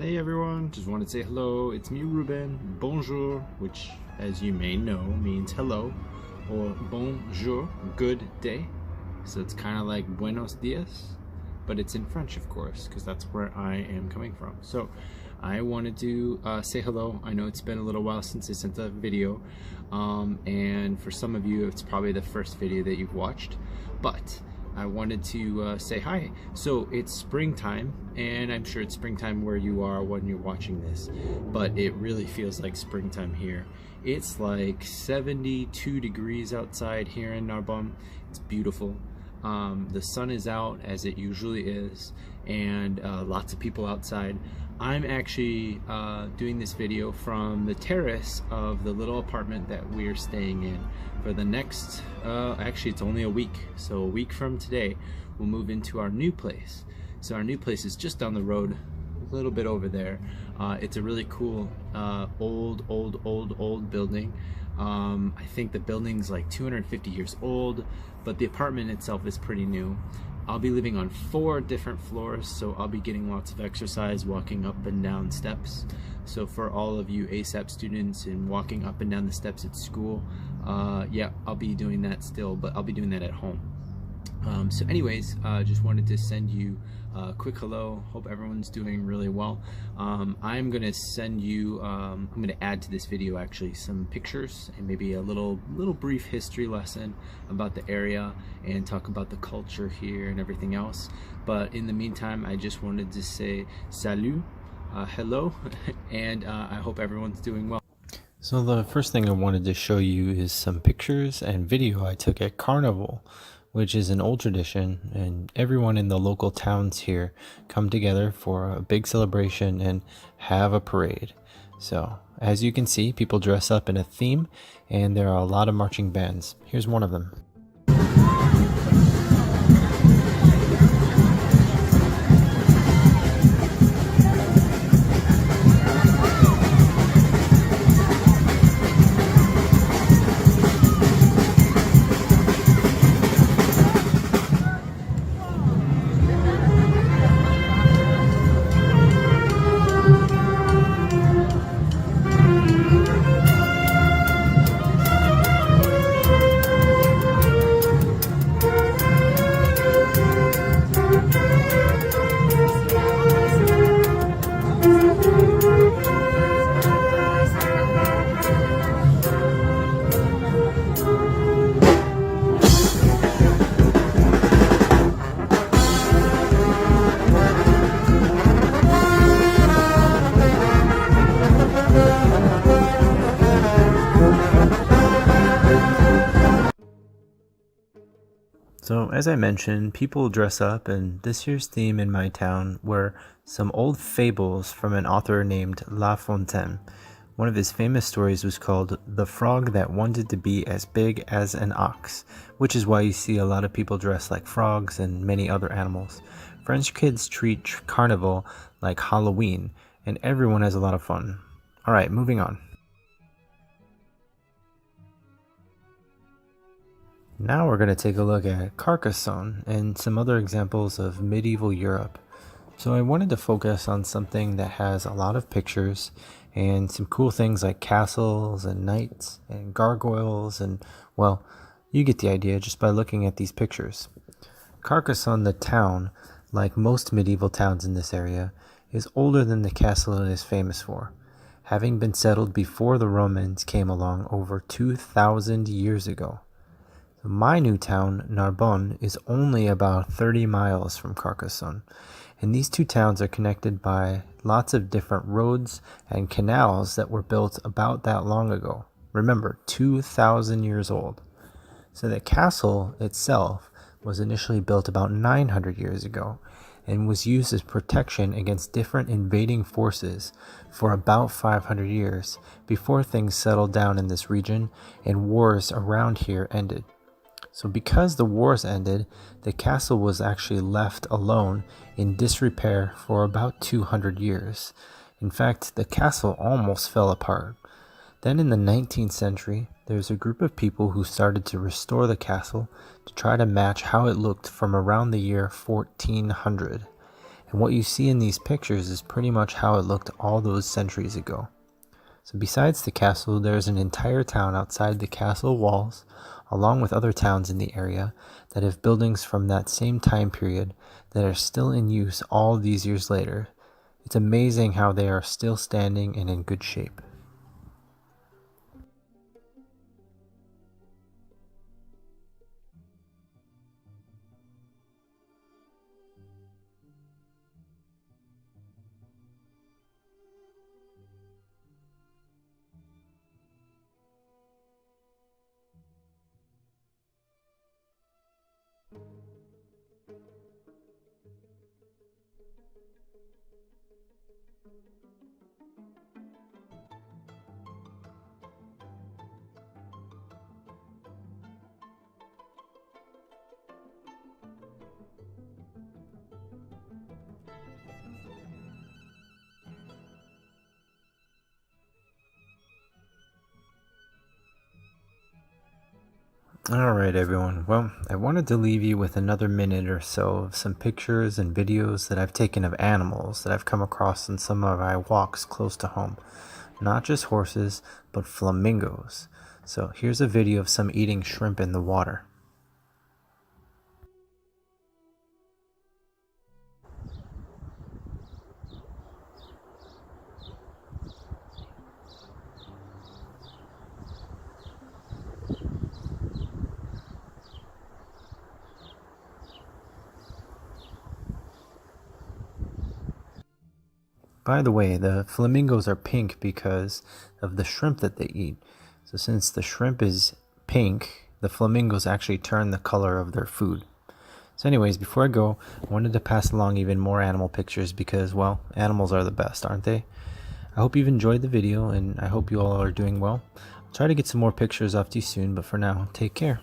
Hey everyone, just wanted to say hello. It's me, Ruben. Bonjour, which, as you may know, means hello, or bonjour, good day. So it's kind of like buenos dias, but it's in French, of course, because that's where I am coming from. So I wanted to say hello. I know it's been a little while since I sent a video, and for some of you, it's probably the first video that you've watched, but I wanted to say hi. So it's springtime, and I'm sure it's springtime where you are when you're watching this, but it really feels like springtime here. It's like 72 degrees outside here in Narbonne. It's beautiful. The sun is out as it usually is, and lots of people outside. I'm actually doing this video from the terrace of the little apartment that we're staying in for the next, actually it's only a week. So a week from today, we'll move into our new place. So our new place is just down the road, a little bit over there. It's a really cool old building. I think the building's like 250 years old, but the apartment itself is pretty new. I'll be living on 4 different floors, so I'll be getting lots of exercise walking up and down steps. So for all of you ASAP students and walking up and down the steps at school, yeah, I'll be doing that still, but I'll be doing that at home. So anyways, just wanted to send you a quick hello. Hope everyone's doing really well. I'm gonna send you, I'm gonna add to this video actually some pictures and maybe a little brief history lesson about the area and talk about the culture here and everything else. But in the meantime, I just wanted to say salut, hello, and I hope everyone's doing well. So the first thing I wanted to show you is some pictures and video I took at Carnaval, which is an old tradition, and everyone in the local towns here come together for a big celebration and have a parade. So as you can see, people dress up in a theme, and there are a lot of marching bands. Here's one of them. So as I mentioned, people dress up, and this year's theme in my town were some old fables from an author named La Fontaine. One of his famous stories was called The Frog That Wanted to Be as Big as an Ox, which is why you see a lot of people dressed like frogs and many other animals. French kids treat Carnival like Halloween, and everyone has a lot of fun. Alright, moving on. Now we're going to take a look at Carcassonne and some other examples of medieval Europe. So I wanted to focus on something that has a lot of pictures and some cool things like castles and knights and gargoyles, and well, you get the idea just by looking at these pictures. Carcassonne, the town, like most medieval towns in this area, is older than the castle it is famous for, having been settled before the Romans came along over 2,000 years ago. My new town, Narbonne, is only about 30 miles from Carcassonne, and these two towns are connected by lots of different roads and canals that were built about that long ago. Remember, 2,000 years old. So the castle itself was initially built about 900 years ago and was used as protection against different invading forces for about 500 years before things settled down in this region and wars around here ended. So because the wars ended, the castle was actually left alone in disrepair for about 200 years. In fact, the castle almost fell apart. Then in the 19th century, there was a group of people who started to restore the castle to try to match how it looked from around the year 1400. And what you see in these pictures is pretty much how it looked all those centuries ago. So besides the castle, there's an entire town outside the castle walls, along with other towns in the area that have buildings from that same time period that are still in use all these years later. It's amazing how they are still standing and in good shape. Alright everyone, well, I wanted to leave you with another minute or so of some pictures and videos that I've taken of animals that I've come across in some of my walks close to home. Not just horses, but flamingos. So here's a video of some eating shrimp in the water. By the way, the flamingos are pink because of the shrimp that they eat. So since the shrimp is pink, the flamingos actually turn the color of their food. So anyways, before I go, I wanted to pass along even more animal pictures because, well, animals are the best, aren't they? I hope you've enjoyed the video and I hope you all are doing well. I'll try to get some more pictures off to you soon, but for now, take care.